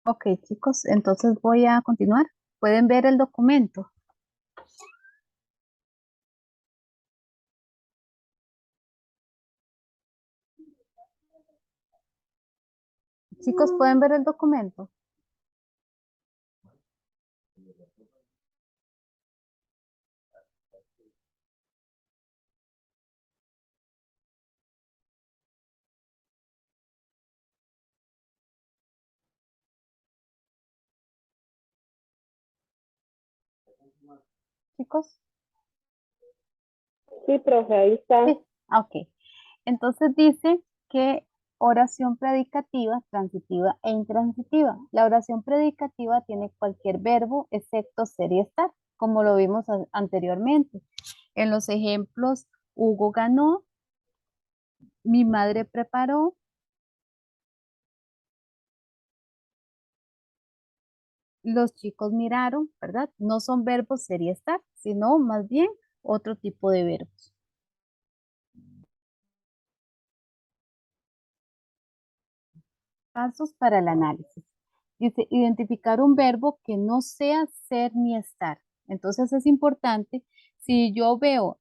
Ok, chicos, entonces voy a continuar. Pueden ver el documento. Chicos, pueden ver el documento. Chicos, Sí, profe, ahí está. sí, ok. Entonces dice que oración predicativa, transitiva e intransitiva. La oración predicativa tiene cualquier verbo excepto ser y estar, como lo vimos anteriormente. En los ejemplos, Hugo ganó, mi madre preparó, los chicos miraron, ¿verdad? No son verbos ser y estar, sino más bien otro tipo de verbos. Pasos para el análisis. Dice, identificar un verbo que no sea ser ni estar. Entonces es importante, si yo veo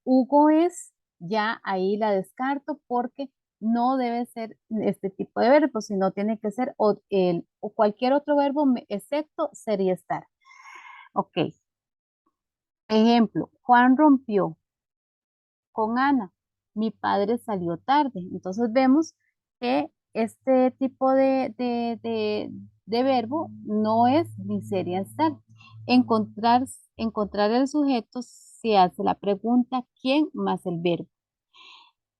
Hugo es, ya ahí la descarto porque no debe ser este tipo de verbo, sino tiene que ser o cualquier otro verbo excepto ser y estar. Ok. Ejemplo, Juan rompió con Ana. Mi padre salió tarde. Entonces vemos que este tipo de verbo no es ni sería estar. Encontrar el sujeto se hace la pregunta ¿quién? Más el verbo.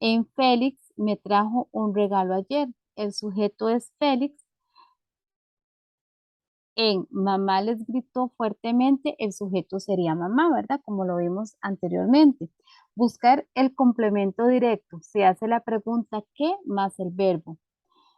En Félix me trajo un regalo ayer. El sujeto es Félix. En mamá les gritó fuertemente, el sujeto sería mamá, ¿verdad? Como lo vimos anteriormente. Buscar el complemento directo. Se hace la pregunta ¿qué? Más el verbo.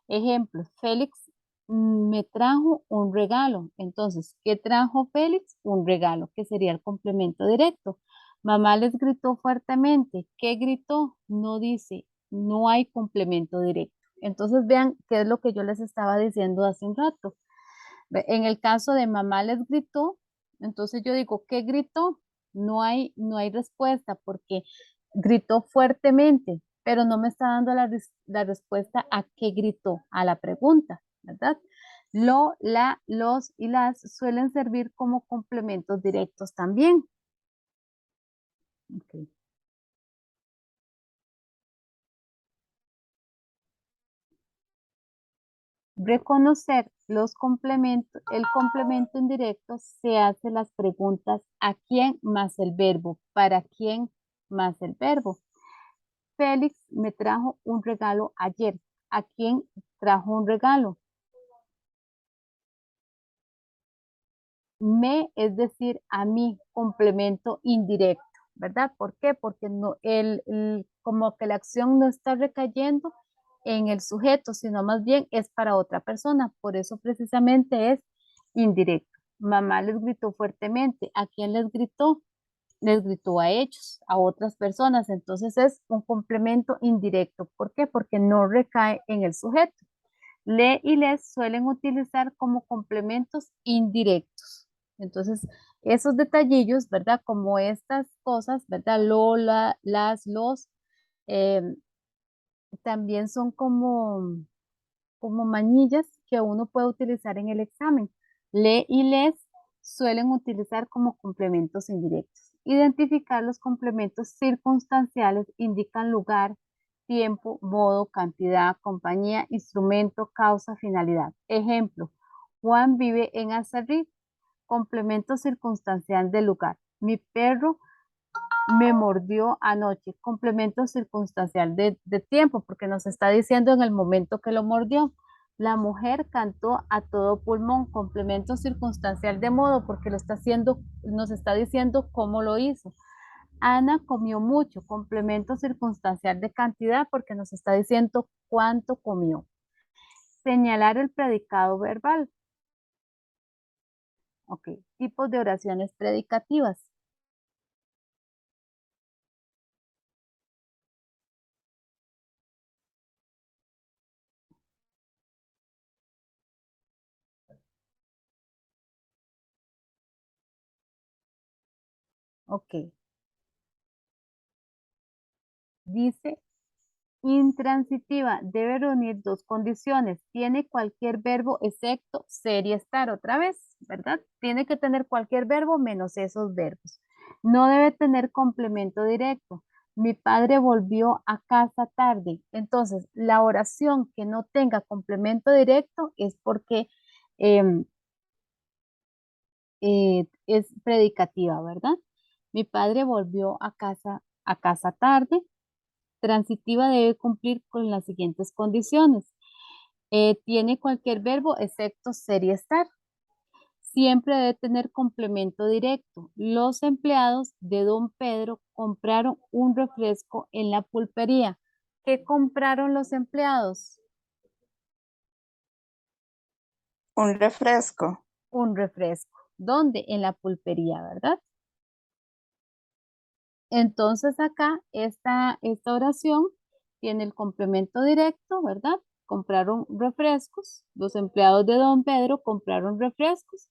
Ejemplo, Félix me trajo un regalo. Entonces, ¿qué trajo Félix? Un regalo, que sería el complemento directo. Mamá les gritó fuertemente. ¿Qué gritó? No dice, no hay complemento directo. Entonces, vean qué es lo que yo les estaba diciendo hace un rato. En el caso de mamá les gritó, entonces yo digo, ¿qué gritó? No hay respuesta porque gritó fuertemente, pero no me está dando la respuesta a qué gritó, a la pregunta, ¿verdad? Lo, la, los y las suelen servir como complementos directos también. Ok. Reconocer los complementos, el complemento indirecto se hace las preguntas ¿a quién más el verbo? ¿Para quién más el verbo? Félix me trajo un regalo ayer. ¿A quién trajo un regalo? Me, es decir, a mí, complemento indirecto, ¿verdad? ¿Por qué? Porque no, como que la acción no está recayendo en el sujeto, sino más bien es para otra persona. Por eso precisamente es indirecto. Mamá les gritó fuertemente. ¿A quién les gritó? Les gritó a ellos, a otras personas. Entonces es un complemento indirecto. ¿Por qué? Porque no recae en el sujeto. Le y les suelen utilizar como complementos indirectos. Entonces, esos detallillos, ¿verdad? Como estas cosas, ¿verdad? Lola, las, los, eh, también son como manillas que uno puede utilizar en el examen. Le y les suelen utilizar como complementos indirectos. Identificar los complementos circunstanciales indican lugar, tiempo, modo, cantidad, compañía, instrumento, causa, finalidad. Ejemplo, Juan vive en Acerrí, complemento circunstancial del lugar. Mi perro me mordió anoche, complemento circunstancial de tiempo, porque nos está diciendo en el momento que lo mordió. La mujer cantó a todo pulmón, complemento circunstancial de modo, porque lo está haciendo, nos está diciendo cómo lo hizo. Ana comió mucho, complemento circunstancial de cantidad, porque nos está diciendo cuánto comió. Señalar el predicado verbal. Ok, tipos de oraciones predicativas. Ok, dice intransitiva, debe reunir dos condiciones. Tiene cualquier verbo excepto ser y estar. Otra vez, ¿verdad? Tiene que tener cualquier verbo menos esos verbos. No debe tener complemento directo. Mi padre volvió a casa tarde. Entonces, la oración que no tenga complemento directo es porque em, es predicativa, ¿verdad? Mi padre volvió a casa tarde. Transitiva debe cumplir con las siguientes condiciones. Tiene cualquier verbo excepto ser y estar. Siempre debe tener complemento directo. Los empleados de Don Pedro compraron un refresco en la pulpería. ¿Qué compraron los empleados? Un refresco. Un refresco. ¿Dónde? En la pulpería, ¿verdad? Entonces acá esta oración tiene el complemento directo, ¿verdad? Compraron refrescos, los empleados de Don Pedro compraron refrescos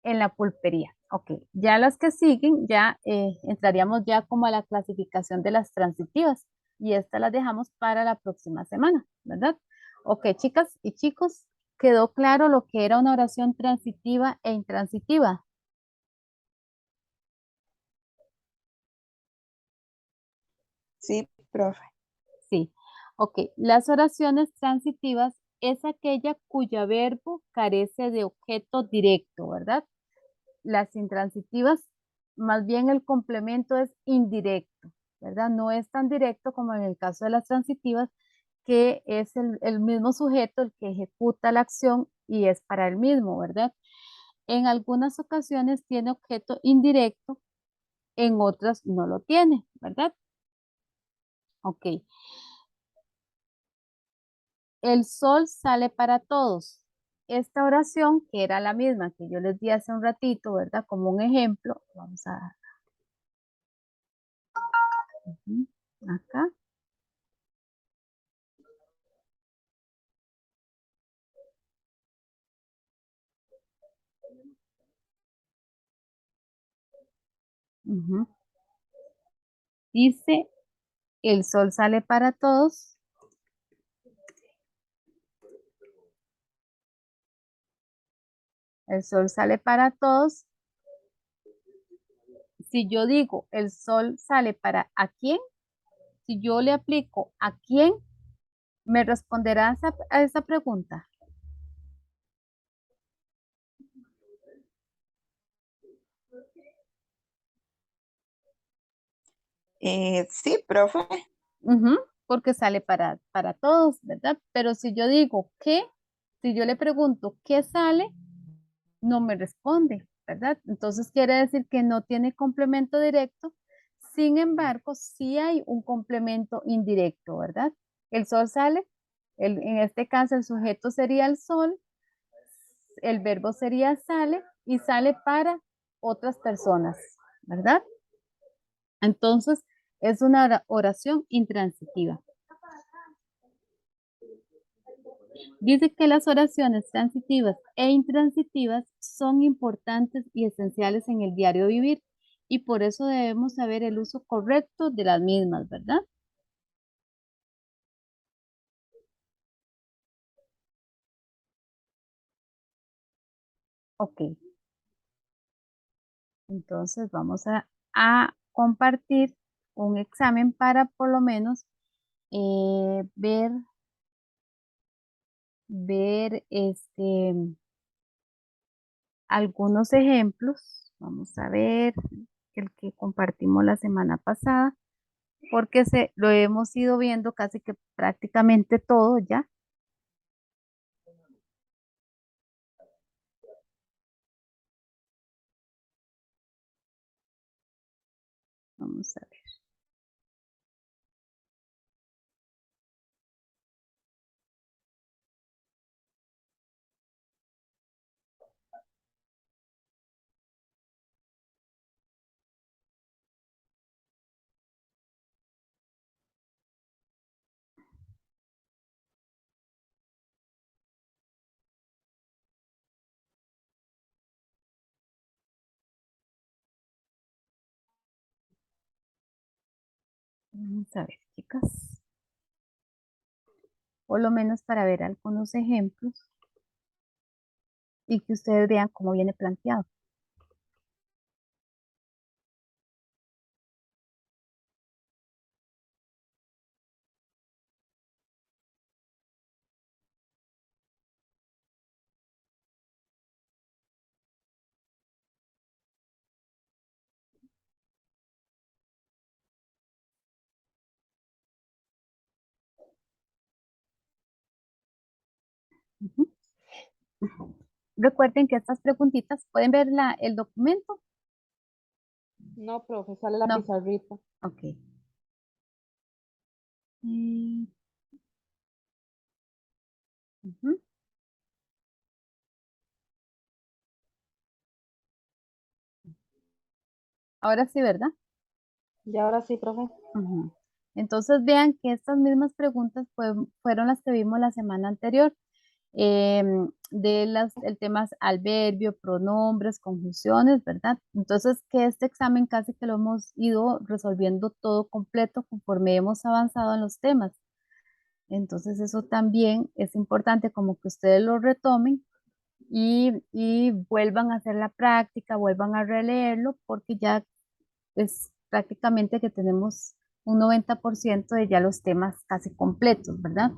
en la pulpería. Ok, ya las que siguen, ya entraríamos ya como a la clasificación de las transitivas y estas las dejamos para la próxima semana, ¿verdad? Ok, chicas y chicos, ¿quedó claro lo que era una oración transitiva e intransitiva? Sí, profe. Sí. Ok, las oraciones transitivas es aquella cuyo verbo carece de objeto directo, ¿verdad? Las intransitivas, más bien el complemento es indirecto, ¿verdad? No es tan directo como en el caso de las transitivas, que es el mismo sujeto el que ejecuta la acción y es para el mismo, ¿verdad? En algunas ocasiones tiene objeto indirecto, en otras no lo tiene, ¿verdad? Ok. El sol sale para todos. Esta oración, que era la misma que yo les di hace un ratito, ¿verdad? Como un ejemplo, vamos a ujú, acá. Ujú. Dice, el sol sale para todos. El sol sale para todos. Si yo digo, el sol sale para ¿a quién? Si yo le aplico ¿a quién? ¿Me responderá a esa pregunta? Sí, profe. Ujú, porque sale para todos, ¿verdad? Pero si yo digo ¿qué? Si yo le pregunto ¿qué sale? No me responde, ¿verdad? Entonces quiere decir que no tiene complemento directo. Sin embargo, sí hay un complemento indirecto, ¿verdad? El sol sale, en este caso el sujeto sería el sol, el verbo sería sale y sale para otras personas, ¿verdad? Entonces es una oración intransitiva. Dice que las oraciones transitivas e intransitivas son importantes y esenciales en el diario vivir y por eso debemos saber el uso correcto de las mismas, ¿verdad? Ok, entonces vamos a compartir un examen para por lo menos ver algunos ejemplos. Vamos a ver el que compartimos la semana pasada, porque lo hemos ido viendo casi que prácticamente todo ya. Vamos a ver. Vamos a ver, chicas. Por lo menos para ver algunos ejemplos y que ustedes vean cómo viene planteado. Ujú. Recuerden que estas preguntitas, ¿pueden ver el documento? No, profe, sale la No. pizarrita. Ok. Mm, ujú. Ahora sí, ¿verdad? Y ahora sí, profe. Ujú. Entonces vean que estas mismas preguntas fueron las que vimos la semana anterior, el tema adverbio, pronombres, conjunciones, ¿verdad? Entonces que este examen casi que lo hemos ido resolviendo todo completo conforme hemos avanzado en los temas. Entonces eso también es importante como que ustedes lo retomen y vuelvan a hacer la práctica, vuelvan a releerlo porque ya es prácticamente que tenemos un 90% de ya los temas casi completos, ¿verdad?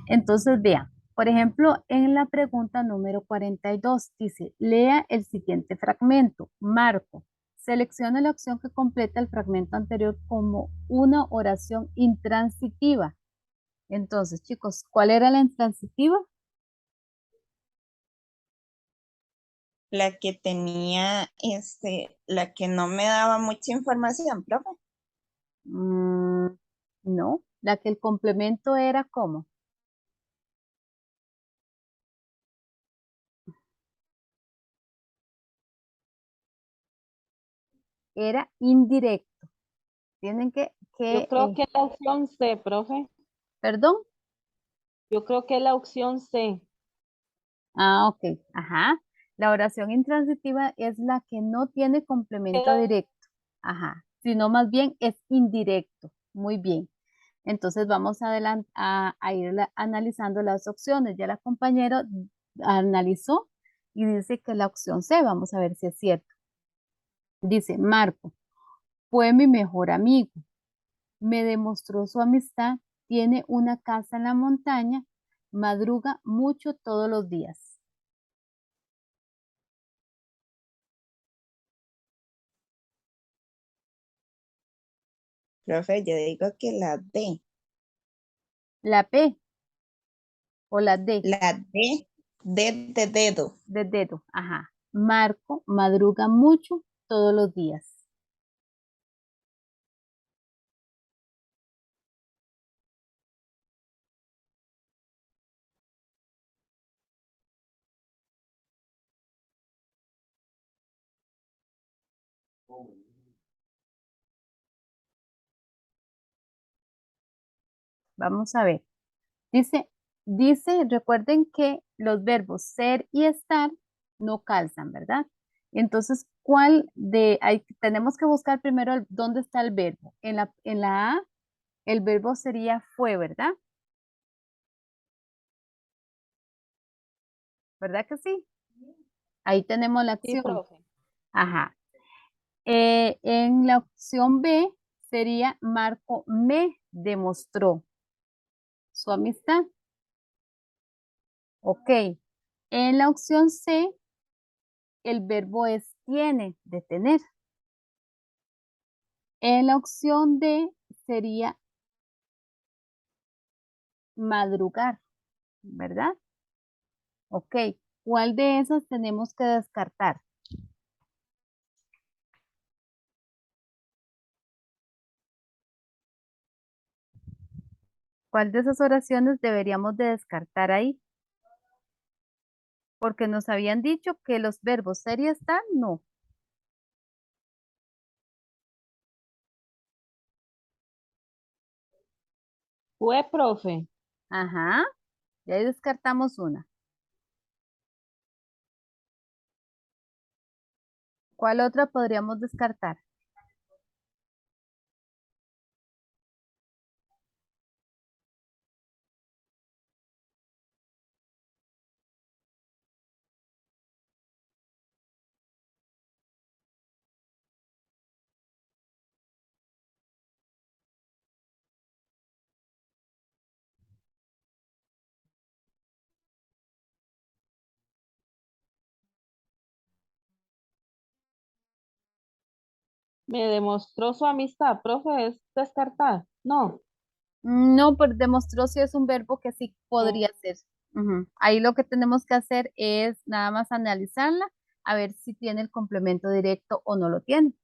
Entonces, vean, por ejemplo, en la pregunta número 42 dice, lea el siguiente fragmento. Marco, selecciona la opción que completa el fragmento anterior como una oración intransitiva. Entonces, chicos, ¿cuál era la intransitiva? La que tenía, la que no me daba mucha información, profe. Mm, no, la que el complemento era ¿cómo? Era indirecto. Tienen Yo creo que es la opción C, profe. perdón. Yo creo que es la opción C. Ah, ok, ajá. La oración intransitiva es la que no tiene complemento directo, ajá, sino más bien es indirecto. Muy bien. Entonces vamos a ir analizando las opciones. Ya la compañera analizó y dice que la opción C, vamos a ver si es cierto. Dice, Marco, fue mi mejor amigo, me demostró su amistad, tiene una casa en la montaña, madruga mucho todos los días. Profe, yo digo que la D. La P o la D La D de dedo. de dedo, ajá. Marco madruga mucho todos los días. Vamos a ver. Recuerden que los verbos ser y estar no calzan, ¿verdad? Entonces, ahí tenemos que buscar primero dónde está el verbo? En la A, el verbo sería fue, ¿verdad? ¿Verdad que sí? Ahí tenemos la Sí, acción. profe. Ajá. En la opción B sería Marco me demostró su amistad. Ok. En la opción C, el verbo es tiene, de tener. En la opción D sería madrugar, ¿verdad? Ok. ¿Cuál de esas tenemos que descartar? ¿Cuál de esas oraciones deberíamos de descartar ahí? Porque nos habían dicho que los verbos ser y estar, no. Fue, profe. Ajá. Ya ahí descartamos una. ¿Cuál otra podríamos descartar? Me demostró su amistad, profe, es descartar. No. No, pero demostró si es un verbo que sí podría Oh, ser. Ujú. Ahí lo que tenemos que hacer es nada más analizarla, a ver si tiene el complemento directo o no lo tiene.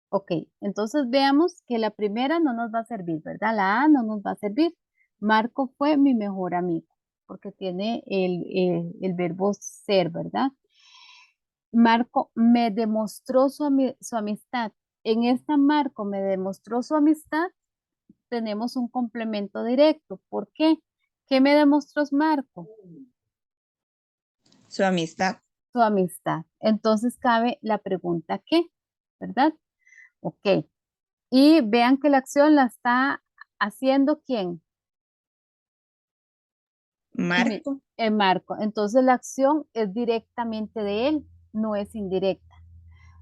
Ok, entonces veamos que la primera no nos va a servir, ¿verdad? La A no nos va a servir. Marco fue mi mejor amigo, porque tiene el verbo ser, ¿verdad? Marco me demostró su amistad. En esta Marco me demostró su amistad, tenemos un complemento directo. ¿Por qué? ¿Qué me demostró Marco? Su amistad. Su amistad. Entonces cabe la pregunta ¿qué? ¿Verdad? Ok. Y vean que la acción la está haciendo ¿quién? Dime, Marco. Marco. Entonces la acción es directamente de él, no es indirecta.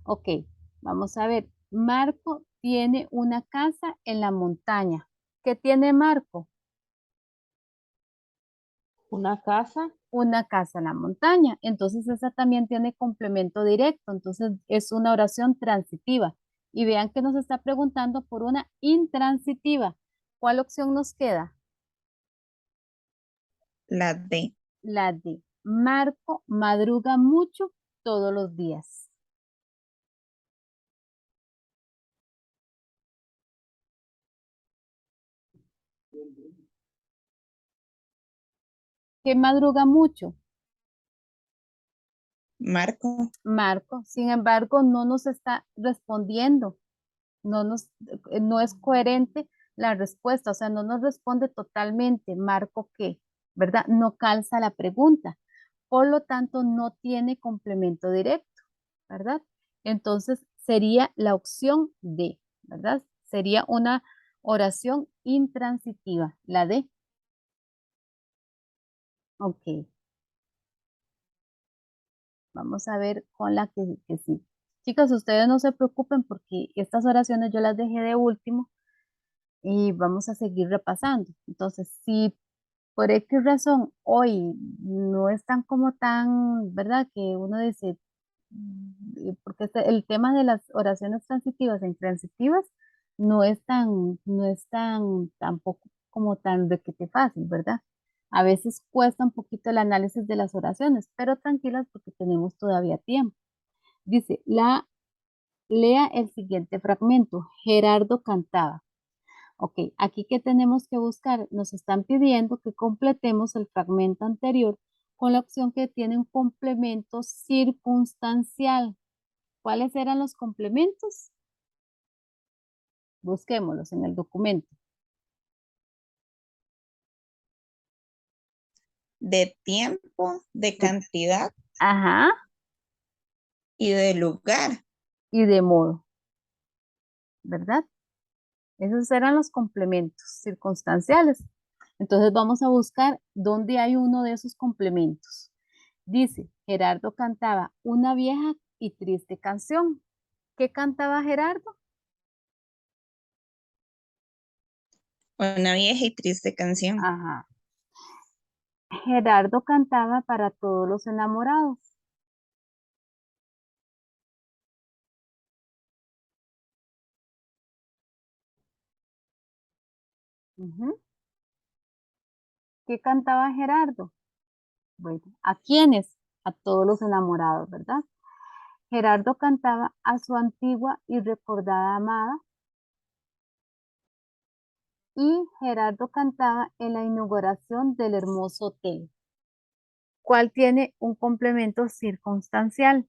Ok, vamos a ver. Marco tiene una casa en la montaña. ¿Qué tiene Marco? una casa. Una casa en la montaña. Entonces esa también tiene complemento directo. Entonces es una oración transitiva. Y vean que nos está preguntando por una intransitiva. ¿Cuál opción nos queda? La D. La de Marco madruga mucho todos los días. ¿Qué madruga mucho? Marco. Marco. Sin embargo, no nos está respondiendo. No es coherente la respuesta, o sea, no nos responde totalmente. Marco, ¿qué? ¿Verdad? No calza la pregunta. Por lo tanto, no tiene complemento directo, ¿verdad? Entonces, sería la opción D, ¿verdad? Sería una oración intransitiva, la D. Ok, vamos a ver con la que sí. Chicas, ustedes no se preocupen porque estas oraciones yo las dejé de último y vamos a seguir repasando. Entonces, si por X razón hoy no están como tan, ¿verdad? Que uno dice, porque el tema de las oraciones transitivas e intransitivas no es tan, tampoco como tan requete fácil, ¿verdad? A veces cuesta un poquito el análisis de las oraciones, pero tranquilas porque tenemos todavía tiempo. Dice, lea el siguiente fragmento. Gerardo cantaba. Ok, aquí que tenemos que buscar, nos están pidiendo que completemos el fragmento anterior con la opción que tiene un complemento circunstancial. ¿Cuáles eran los complementos? Busquémoslos en el documento. De tiempo, de cantidad Ajá, y de lugar. y de modo, ¿verdad? Esos eran los complementos circunstanciales. Entonces vamos a buscar dónde hay uno de esos complementos. Dice, Gerardo cantaba una vieja y triste canción. ¿Qué cantaba Gerardo? Una vieja y triste canción. Ajá. Gerardo cantaba para todos los enamorados. Ujú. ¿Qué cantaba Gerardo? Bueno, ¿a quiénes? A todos los enamorados, ¿verdad? Gerardo cantaba a su antigua y recordada amada y Gerardo cantaba en la inauguración del hermoso hotel. ¿Cuál tiene un complemento circunstancial?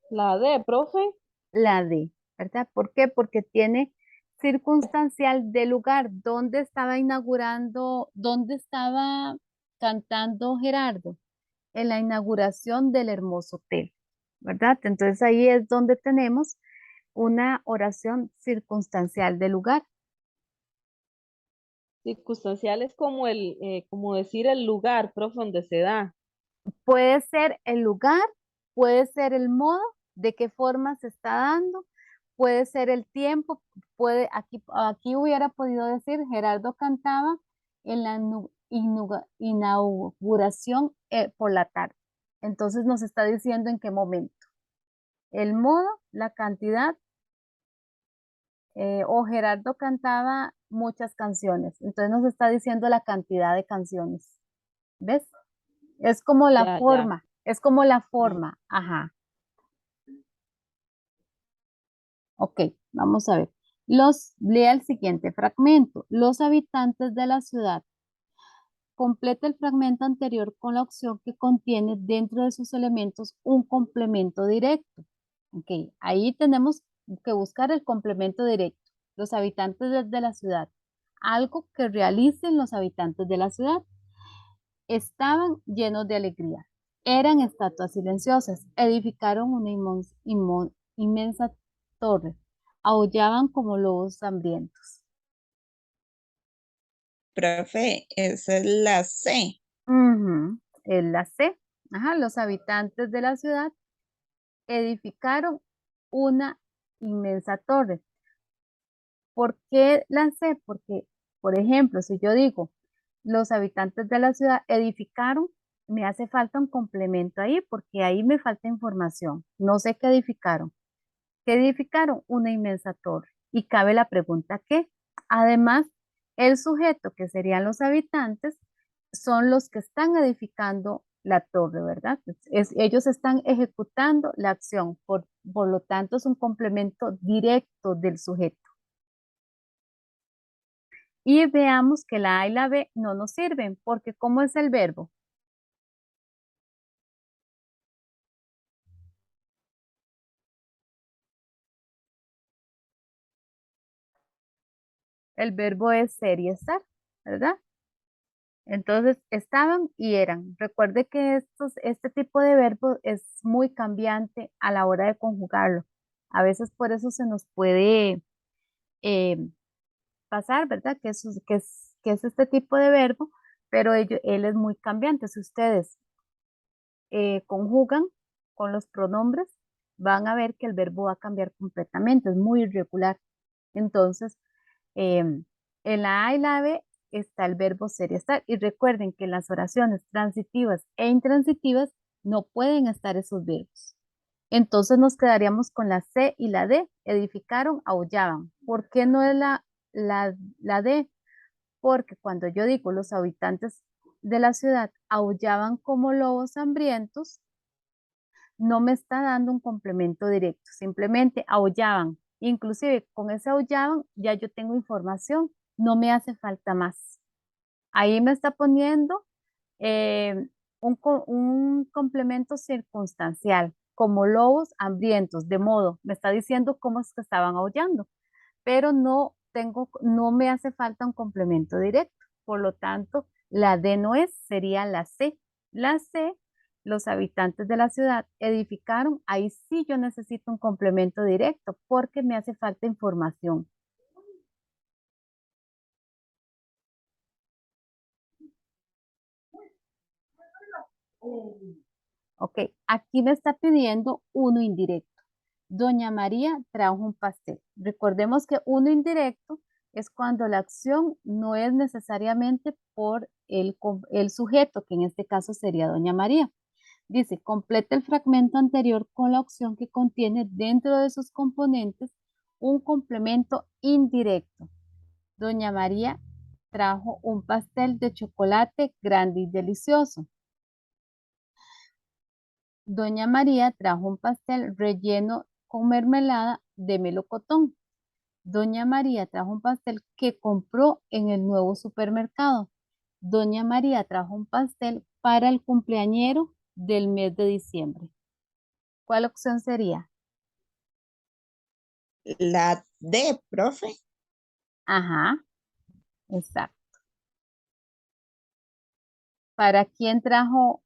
La D, profe. La D, ¿verdad? ¿Por qué? Porque tiene circunstancial de lugar. ¿Dónde estaba inaugurando, dónde estaba cantando Gerardo? En la inauguración del hermoso hotel, ¿verdad? Entonces ahí es donde tenemos una oración circunstancial de lugar. Circunstancial es como como decir el lugar, profe, donde se da. Puede ser el lugar, puede ser el modo, de qué forma se está dando, puede ser el tiempo, aquí hubiera podido decir, Gerardo cantaba en la inauguración por la tarde. Entonces nos está diciendo en qué momento. El modo, la cantidad, o Gerardo cantaba muchas canciones. Entonces nos está diciendo la cantidad de canciones. ¿Ves? Es como la Ya, ya. forma, es como la Mm. forma, ajá. Ok, vamos a ver. Lea el siguiente fragmento. Los habitantes de la ciudad. Completa el fragmento anterior con la opción que contiene dentro de sus elementos un complemento directo. Ok, ahí tenemos que buscar el complemento directo. Los habitantes de la ciudad. Algo que realicen los habitantes de la ciudad. Estaban llenos de alegría. Eran estatuas silenciosas. Edificaron una inmensa torre. Aullaban como lobos hambrientos. Profe, esa es la C. Ujú, es la C. Ajá, los habitantes de la ciudad edificaron una inmensa torre. ¿Por qué la C? Porque, por ejemplo, si yo digo, los habitantes de la ciudad edificaron, me hace falta un complemento ahí, porque ahí me falta información. No sé qué edificaron. ¿Qué edificaron? Una inmensa torre. Y cabe la pregunta ¿qué? Además, el sujeto, que serían los habitantes, son los que están edificando la torre, ¿verdad? Ellos están ejecutando la acción, por lo tanto es un complemento directo del sujeto. Y veamos que la A y la B no nos sirven, porque ¿cómo es el verbo? El verbo es ser y estar, ¿verdad? Entonces, estaban y eran. Recuerde que este tipo de verbo es muy cambiante a la hora de conjugarlo. A veces por eso se nos puede eh, pasar, ¿verdad? Que es este tipo de verbo, pero él es muy cambiante. Si ustedes conjugan con los pronombres, van a ver que el verbo va a cambiar completamente, es muy irregular. Entonces, em, en la A y la B está el verbo ser y estar. Y recuerden que en las oraciones transitivas e intransitivas no pueden estar esos verbos. Entonces nos quedaríamos con la C y la D. Edificaron, aullaban. ¿Por qué no es la D? Porque cuando yo digo los habitantes de la ciudad aullaban como lobos hambrientos, no me está dando un complemento directo, simplemente aullaban. Inclusive con ese aullaban ya yo tengo información, no me hace falta más. Ahí me está poniendo eh, un complemento circunstancial, como lobos hambrientos, de modo, me está diciendo cómo es que estaban aullando, pero no me hace falta un complemento directo. Por lo tanto, la D no es, sería la C. La C, los habitantes de la ciudad edificaron, ahí sí yo necesito un complemento directo porque me hace falta información. Ok, aquí me está pidiendo uno indirecto. Doña María trajo un pastel. Recordemos que uno indirecto es cuando la acción no es necesariamente por el sujeto, que en este caso sería Doña María. Dice, completa el fragmento anterior con la opción que contiene dentro de sus componentes un complemento indirecto. Doña María trajo un pastel de chocolate grande y delicioso. Doña María trajo un pastel relleno con mermelada de melocotón. Doña María trajo un pastel que compró en el nuevo supermercado. Doña María trajo un pastel para el cumpleañero del mes de diciembre. ¿Cuál opción sería? La D, profe. Ajá, exacto. ¿Para quién trajo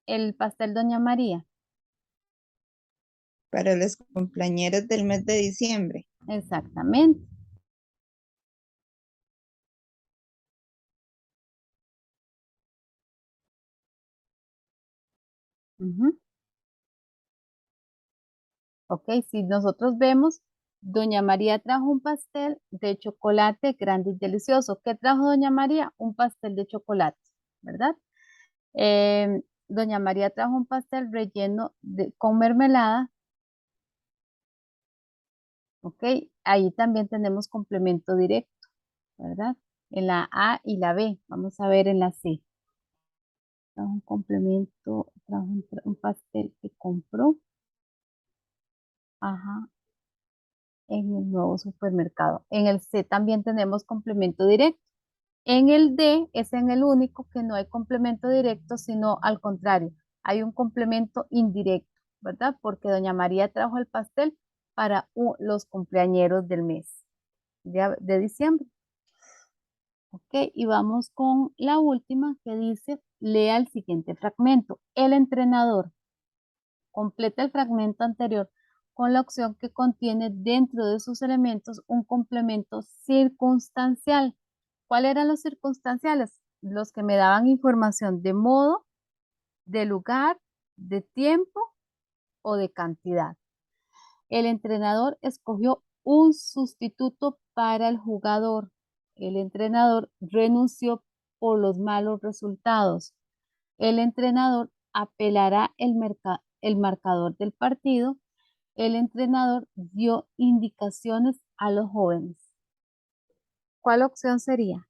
el pastel Doña María? para los cumpleañeros del mes de diciembre. Exactamente. Ujú. Ok, si nosotros vemos, doña María trajo un pastel de chocolate grande y delicioso. ¿Qué trajo doña María? Un pastel de chocolate, ¿verdad? Doña María trajo un pastel relleno con mermelada. Ok, ahí también tenemos complemento directo, ¿verdad? En la A y la B. Vamos a ver en la C. Trajo un complemento, trajo un pastel que compró. Ajá, en el nuevo supermercado. En el C también tenemos complemento directo. En el D es en el único que no hay complemento directo, sino al contrario, hay un complemento indirecto, ¿verdad? Porque doña María trajo el pastel para los cumpleañeros del mes de diciembre. Ok, y vamos con la última que dice, lea el siguiente fragmento. El entrenador completa el fragmento anterior con la opción que contiene dentro de sus elementos un complemento circunstancial. ¿Cuáles eran los circunstanciales? Los que me daban información de modo, de lugar, de tiempo o de cantidad. El entrenador escogió un sustituto para el jugador. El entrenador renunció por los malos resultados. El entrenador apelará el marcador del partido. El entrenador dio indicaciones a los jóvenes. ¿Cuál opción sería?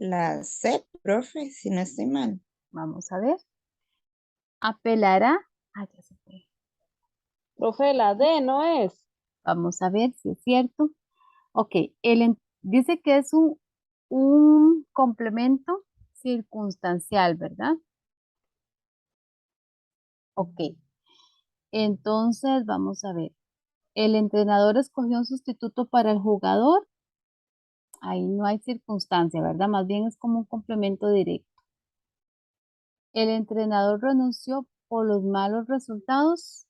La C, profe, si no estoy mal. Vamos a ver. Apelará. Ah, ya se fue. Profe, la D no es. Vamos a ver si es cierto. Ok, dice que es un complemento circunstancial, ¿verdad? Ok, entonces vamos a ver. El entrenador escogió un sustituto para el jugador. Ahí no hay circunstancia, ¿verdad? Más bien es como un complemento directo. El entrenador renunció por los malos resultados.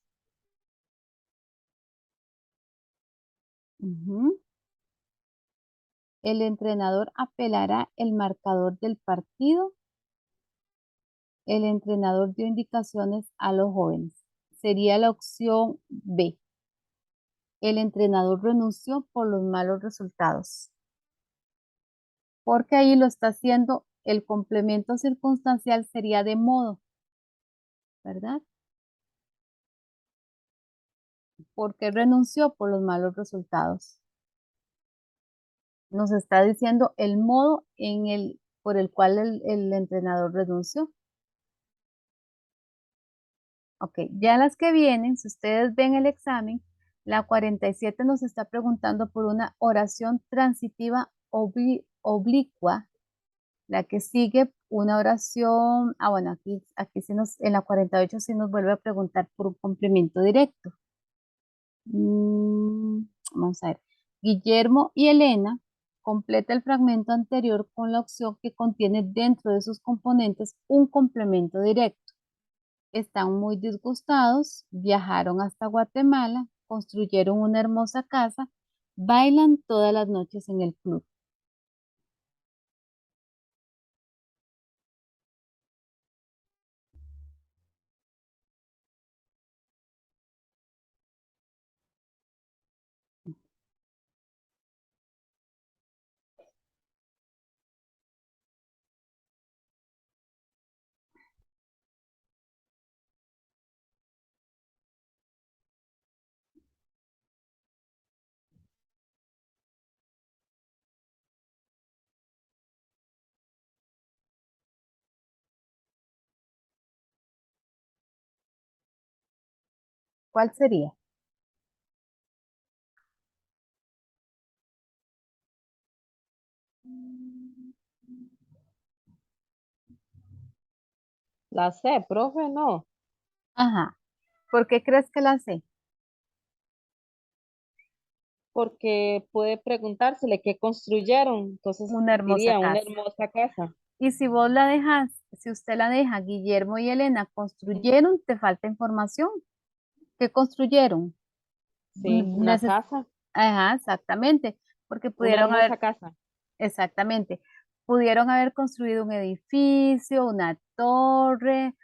Ujú. El entrenador apelará el marcador del partido. El entrenador dio indicaciones a los jóvenes. Sería la opción B. El entrenador renunció por los malos resultados. Porque ahí lo está haciendo, el complemento circunstancial sería de modo, ¿verdad? Porque renunció por los malos resultados. Nos está diciendo el modo por el cual el entrenador renunció. Ok, ya las que vienen, si ustedes ven el examen, la 47 nos está preguntando por una oración transitiva oblicua. La que sigue, una oración, bueno, aquí sí en la 48 sí nos vuelve a preguntar por un complemento directo. Vamos a ver. Guillermo y Elena completa el fragmento anterior con la opción que contiene dentro de sus componentes un complemento directo. Están muy disgustados, viajaron hasta Guatemala, construyeron una hermosa casa, bailan todas las noches en el club. ¿Cuál sería? La C, profe, no. Ajá. ¿Por qué crees que la sé? Porque puede preguntársele qué construyeron, entonces Una hermosa diría una casa. hermosa casa. Y si vos la dejas, si usted la deja, Guillermo y Elena construyeron, te falta información. ¿Qué construyeron? Sí, una casa, Ajá, exactamente, porque una pudieron hermosa haber, casa. exactamente, pudieron haber construido un edificio, una torre,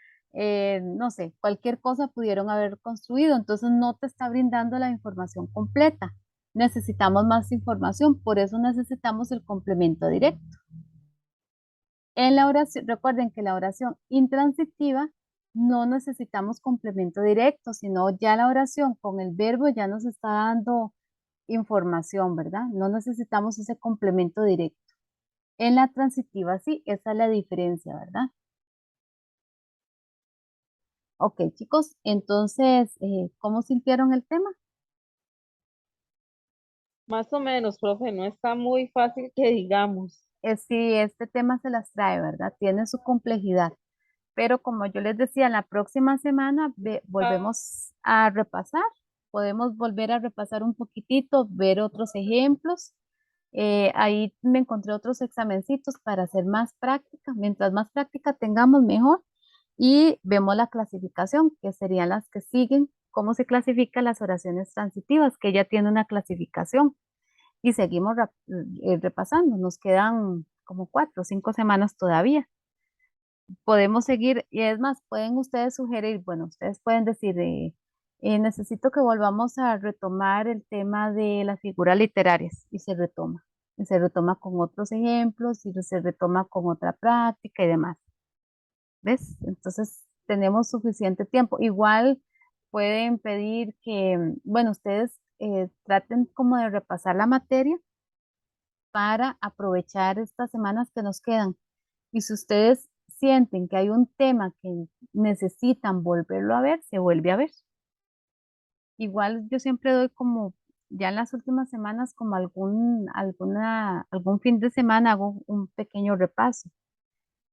no sé, cualquier cosa pudieron haber construido, entonces no te está brindando la información completa. Necesitamos más información, por eso necesitamos el complemento directo. En la oración, recuerden que la oración intransitiva no necesitamos complemento directo, sino ya la oración con el verbo ya nos está dando información, ¿verdad? No necesitamos ese complemento directo. En la transitiva sí, esa es la diferencia, ¿verdad? Ok, chicos, entonces, ¿cómo sintieron el tema? Más o menos, profe, no está muy fácil que digamos. Sí, este tema se las trae, ¿verdad? Tiene su complejidad, pero como yo les decía, la próxima semana volvemos a repasar, podemos volver a repasar un poquitito, ver otros ejemplos. Ahí me encontré otros examencitos para hacer más práctica. Mientras más práctica tengamos, mejor. Y vemos la clasificación, que serían las que siguen, cómo se clasifican las oraciones transitivas, que ya tiene una clasificación. Y seguimos repasando. Nos quedan como 4 o 5 semanas todavía. Podemos seguir, y es más, pueden ustedes sugerir, bueno, ustedes pueden decir, necesito que volvamos a retomar el tema de las figuras literarias, y se retoma. Y se retoma con otros ejemplos, y se retoma con otra práctica y demás. ¿Ves? Entonces, tenemos suficiente tiempo. Igual pueden pedir que, bueno, ustedes traten como de repasar la materia para aprovechar estas semanas que nos quedan. Y si ustedes sienten que hay un tema que necesitan volverlo a ver, se vuelve a ver. Igual yo siempre doy como, ya en las últimas semanas, como algún fin de semana hago un pequeño repaso.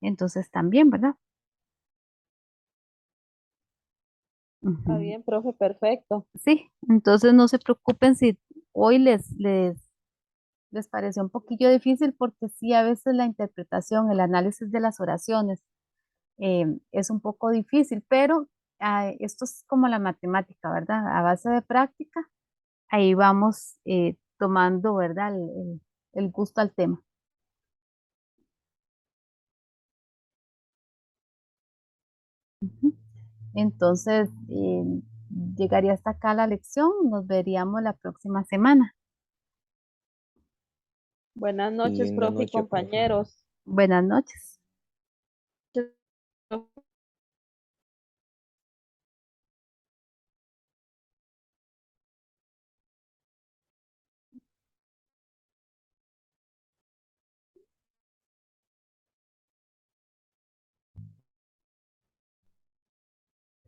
Entonces también, ¿verdad? Está Ujú. bien, profe, perfecto. Sí, entonces no se preocupen si hoy les pareció un poquillo difícil, porque sí, a veces la interpretación, el análisis de las oraciones es un poco difícil, pero esto es como la matemática, ¿verdad? A base de práctica, ahí vamos tomando, ¿verdad? El gusto al tema. Ujú. Entonces, llegaría hasta acá la lección, nos veríamos la próxima semana. Buenas noches, Linda profe y noche, profe. compañeros. Buenas noches.